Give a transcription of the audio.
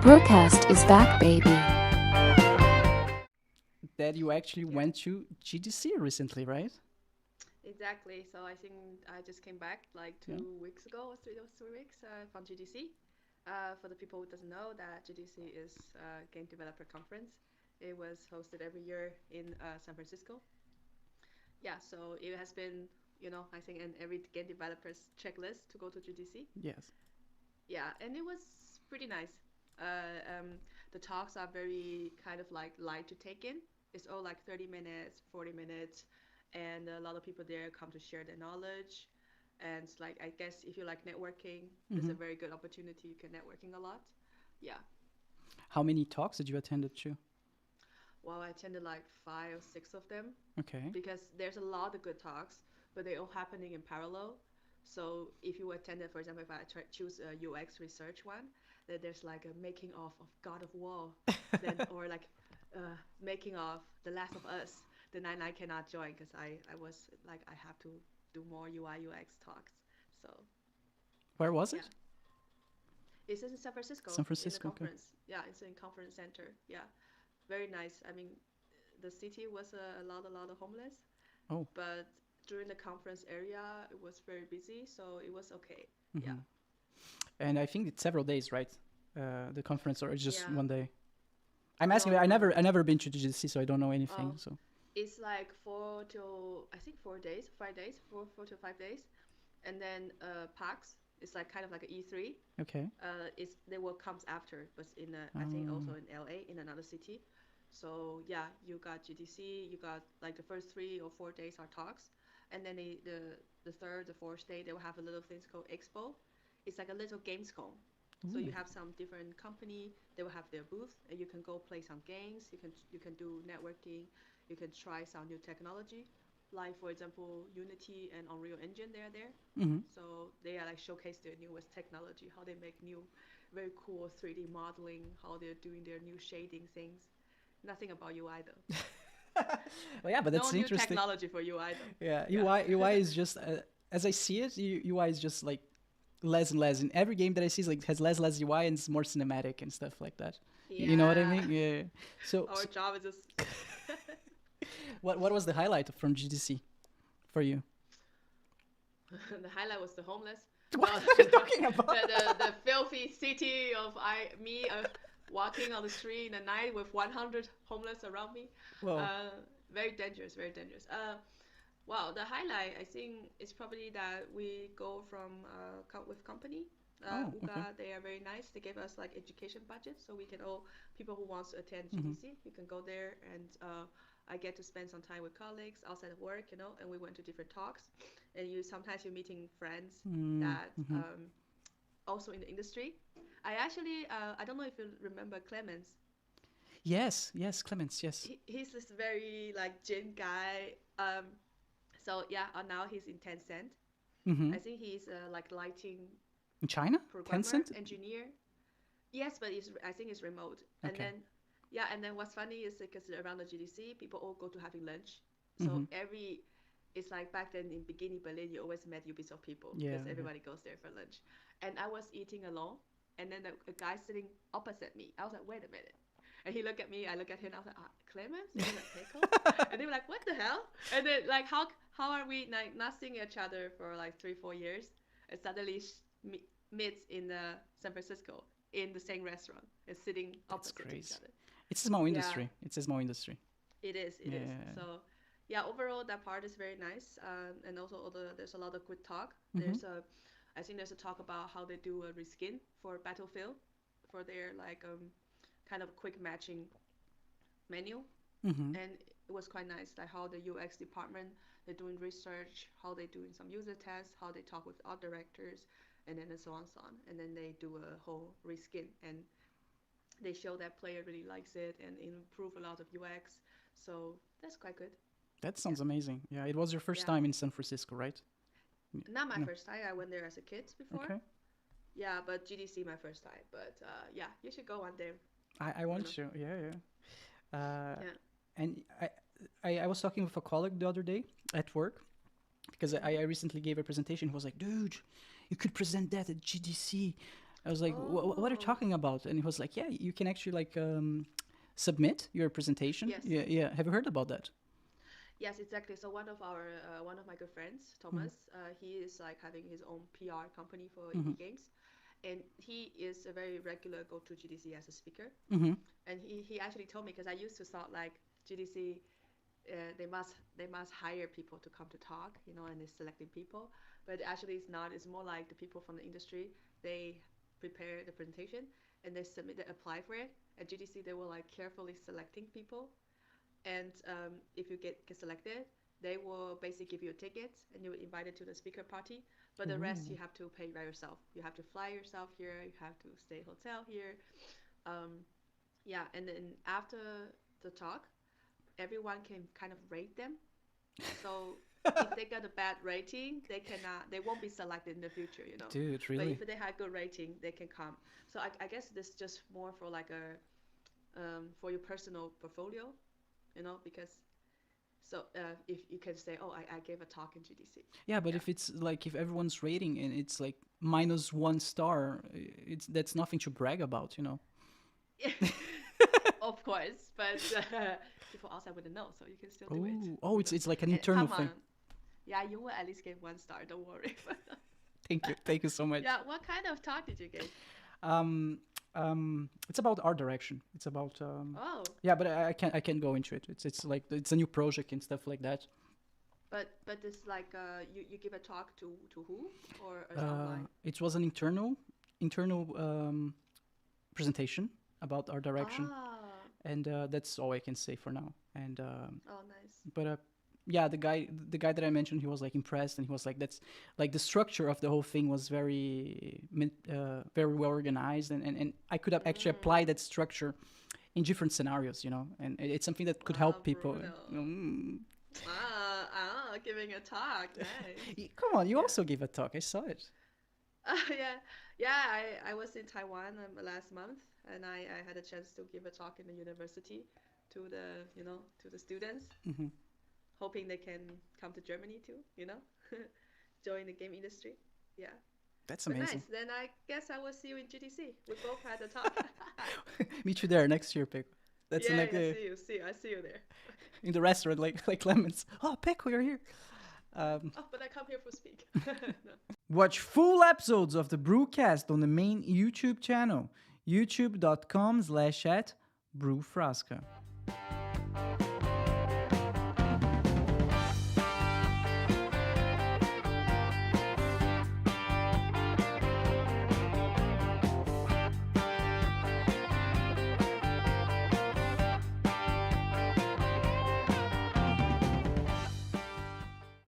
Broadcast is back, baby. That you actually went to GDC recently, right? Exactly. So I think I just came back like Yeah. 2 weeks ago, or 3 weeks from GDC. For the people who doesn't know, that GDC is a game developer conference. It was hosted every year in San Francisco. Yeah, so it has been, I think in every game developer's checklist to go to GDC. Yes. Yeah, and it was pretty nice. The talks are very kind of like light to take in. It's all like 30 minutes, 40 minutes, and a lot of people there come to share their knowledge. And it's like, I guess if you like networking, it's a very good opportunity. You can networking a lot. Yeah. How many talks did you attend to? Well, I attended like 5 or 6 of them Okay. because there's a lot of good talks, but they're all happening in parallel. So if you attended, for example, if I choose a UX research one, then there's like a making of God of War, then or like making of The Last of Us. Then I cannot join because I was like I have to do more UI UX talks. So Where was yeah, it? it's in San Francisco San in the Francisco. Okay. conference. Yeah, it's in conference center. Yeah, very nice. I mean, the city was a lot of homeless, Oh. but during the conference area, it was very busy, so it was okay. Yeah. hmm And I think it's several days, right? The conference, or it's just Yeah. one day. I'm asking. No, I no, no. never been to GDC, so I don't know anything. Oh, So. it's like 4 days, 5 days, 4 to 5 days, and then PAX is like kind of like an E3. Okay. It's the what comes after, but I think also Um. in LA in another city. So yeah, you got GDC, you got like the first 3 or 4 days are talks, and then the third, the fourth day they will have a little things called Expo. It's like a little Gamescom. So you Ooh. have some different company, they will have their booth, and you can go play some games. You can do networking, you can try some new technology, like for example Unity and Unreal Engine. They are there, hmm so they are like showcase their newest technology, how they make new, very cool 3D modeling, how they're doing their new shading things. Nothing about UI though. Well, yeah, but No that's new interesting. technology for UI though. Yeah. Yeah. UI is just as I see it, UI is just like less and less. In every game that I see is like has less UI and it's more cinematic and stuff like that. You know what I Yeah. mean? Yeah. So, Our job is just what was the highlight from GDC for you? the highlight was the homeless. What No, are you talking about? the filthy city of me walking on the street in the night with 100 homeless around me. Whoa. Uh, Very dangerous, very dangerous. Wow, the highlight I think is probably that we go from with company. Oh, okay. Uga, they are very nice. They gave us like education budget, so we can all people who wants to attend hmm GDC, you can go there, and I get to spend some time with colleagues outside of work, and we went to different talks, and you're meeting friends that Mm-hmm. also in the industry. I don't know if you remember Clemens. Yes, yes, Clements, yes. He's this very like Jin guy. So yeah, now he's in Tencent. Mm-hmm. I think he's like lighting In China? programmer, Tencent? engineer. Yes, but I think it's remote. And Okay. then yeah, and then what's funny is because around the GDC, people all go to having lunch. So Mm-hmm. it's like back then in beginning Berlin, you always met Ubisoft people Yeah, because yeah. everybody goes there for lunch. And I was eating alone, and then a guy sitting opposite me. I was like, wait a minute. And he looked at me, I look at him, I was like, Clemens? And he's like, Peko? And they were like, what the hell? And then like, how are we like not seeing each other for like 3 4 years, and suddenly meets in San Francisco in the same restaurant and sitting That's opposite to each crazy. other. It's a small Yeah, industry. It's a small industry. it is. It is. Yeah. So, yeah, overall that part is very nice. And also there's a lot of good talk. Mm-hmm. I think there's a talk about how they do a reskin for Battlefield, for their like kind of quick matching menu, Mm-hmm. and it was quite nice. Like how the UX department they're doing research, how they doing some user tests, how they talk with art directors, and then so on, so on. And then they do a whole reskin, and they show that player really likes it and improve a lot of UX. So that's quite good. That Yeah, sounds amazing. Yeah, it was your first yeah. time in San Francisco, right? Not my No. first time. I went there as a kid before. Okay. Yeah, but GDC my first time. But yeah, you should go one day. I You want know. to. Yeah, yeah. Yeah. And I was talking with a colleague the other day at work because Mhm. I recently gave a presentation. He was like, dude, you could present that at GDC. I was like, what are you Oh. talking about? And he was like, yeah, you can actually like submit your presentation. Yes. Yeah, yeah. Have you heard about that? Yes, exactly. So one of my good friends, Thomas, he is like having his own PR company for indie games, and he is a very regular go to GDC as a speaker. Mm-hmm. And he actually told me, because I used to thought like GDC, they must hire people to come to talk, and they're selecting people, but actually it's not. It's more like the people from the industry, they prepare the presentation and they submit, they apply for it. At GDC, they will like carefully selecting people, and if you get selected, they will basically give you a ticket and you're invited to the speaker party. But the rest you have to pay by yourself. You have to fly yourself here. You have to stay hotel here. Um, yeah, and then after the talk, everyone can kind of rate them. So if they got a bad rating, they won't be selected in the future. Dude, But really? if they have good rating, they can come. So I guess this is just more for like for your personal portfolio, because so if you can say, oh, I gave a talk in GDC. Yeah, but Yeah. if it's like if everyone's rating and it's like -1 star, that's nothing to brag about. Of course, but people outside wouldn't know, so you can still do it. Oh, it's like an And internal come thing. on. Yeah, you will at least get 1 star. Don't worry. Thank you so much. Yeah, what kind of talk did you give? It's about art direction. It's about Oh, yeah, but I can't go into it. It's like it's a new project and stuff like that. but it's like you give a talk to who, or is it online? It was an internal presentation about art direction, Ah, and that's all I can say for now. And oh, nice. but yeah, the guy that I mentioned, he was like impressed, and he was like, that's like the structure of the whole thing was very well organized, and I could have actually apply that structure in different scenarios, and it's something that could help people. Bruno. Mm. Giving a talk, nice. Come on, you also gave a talk. I saw it. Yeah. I was in Taiwan last month, and I had a chance to give a talk in the university to the students, hoping they can come to Germany too, join the game industry. Yeah. That's But amazing. nice. Then I guess I will see you in GDC. We both had a talk. Meet you there next year, Peko. That's Yeah, like I see you there. in the restaurant, like Lemons. Oh, Peko, you're here. Oh, but I come here for speak. No. Watch full episodes of the Brewcast on the main YouTube channel, youtube.com/@brewfrasca.